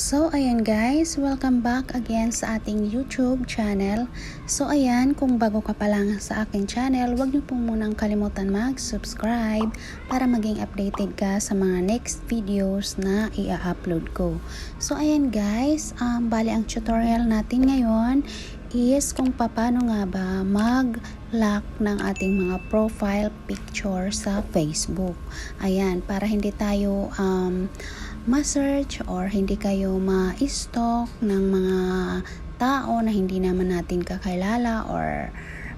So ayan guys, welcome back again sa ating YouTube channel. So ayan, kung bago ka pa lang sa aking channel, huwag niyo po munang kalimutan mag-subscribe para maging updated ka sa mga next videos na i-upload ko. So ayan guys, bali ang tutorial natin ngayon is kung paano nga ba mag-lock ng ating mga profile picture sa Facebook. Ayan, para hindi tayo ma-search or hindi kayo ma-stalk ng mga tao na hindi naman natin kakilala or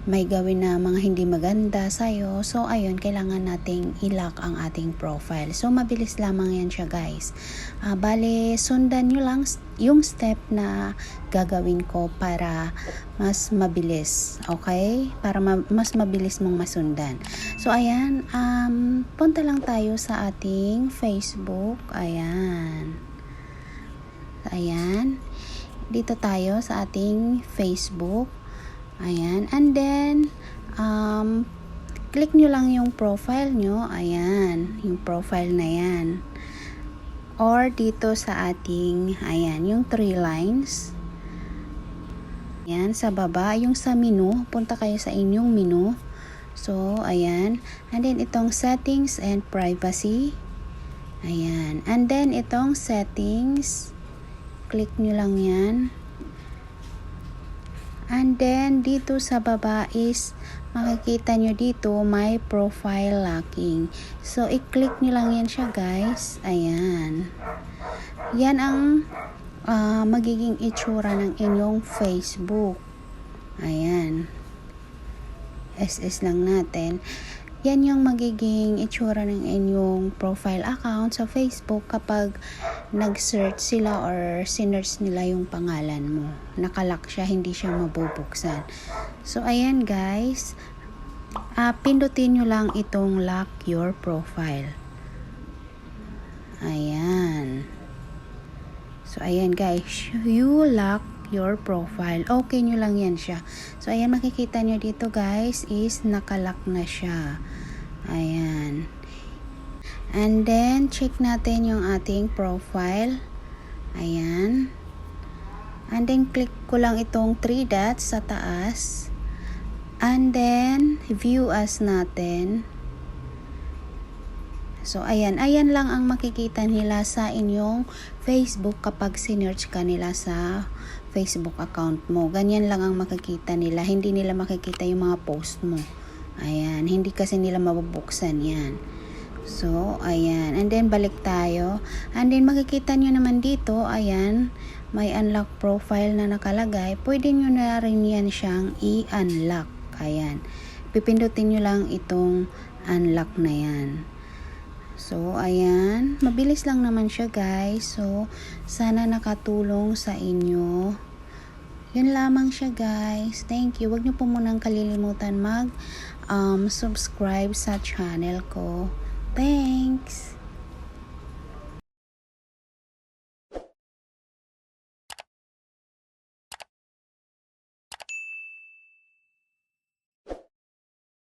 may gawin na mga hindi maganda sa'yo. So, ayun, kailangan nating i-lock ang ating profile. So, mabilis lamang yan siya, guys. Bale, sundan nyo lang yung step na gagawin ko para mas mabilis. Okay? Para mas mabilis mong masundan. So, ayan, punta lang tayo sa ating Facebook. Ayan. Ayan. Dito tayo sa ating Facebook. Ayan, and then click nyo lang yung profile nyo. Ayan, yung profile na yan. Or dito sa ating, ayan, yung 3 lines. Ayan, sa baba, yung sa menu, punta kayo sa inyong menu. So, ayan, and then itong settings and privacy. Ayan, and then itong settings, click nyo lang yan. And then, dito sa baba is, makikita nyo dito, may profile locking. So, i-click nyo lang yan siya, guys. Ayan. Yan ang magiging itsura ng inyong Facebook. Ayan. SS lang natin. Yan yung magiging itsura ng inyong profile account sa Facebook kapag nag-search sila or sinearch nila yung pangalan mo. Nakalock siya, hindi siya mabubuksan. So, ayan guys. Pindutin nyo lang itong lock your profile. Ayan. So, ayan guys. You lock your profile. Okay nyo lang yan siya. So, ayan, makikita nyo dito guys is nakalock na siya. Ayan. And then, check natin yung ating profile. Ayan. And then, click ko lang itong 3 dots sa taas. And then, view as natin. So, ayan. Ayan lang ang makikita nila sa inyong Facebook kapag sinearch ka nila sa Facebook account mo. Ganyan lang ang makikita nila. Hindi nila makikita yung mga post mo. Ayan. Hindi kasi nila mabubuksan yan. So, ayan. And then, balik tayo. And then, makikita nyo naman dito, ayan, may unlock profile na nakalagay. Pwede nyo na rin yan siyang i-unlock. Ayan. Pipindutin nyo lang itong unlock na yan. So, ayan. Mabilis lang naman siya, guys. So, sana nakatulong sa inyo. Yun lamang siya, guys. Thank you. Huwag nyo po munang kalilimutan mag subscribe sa channel ko. Thanks!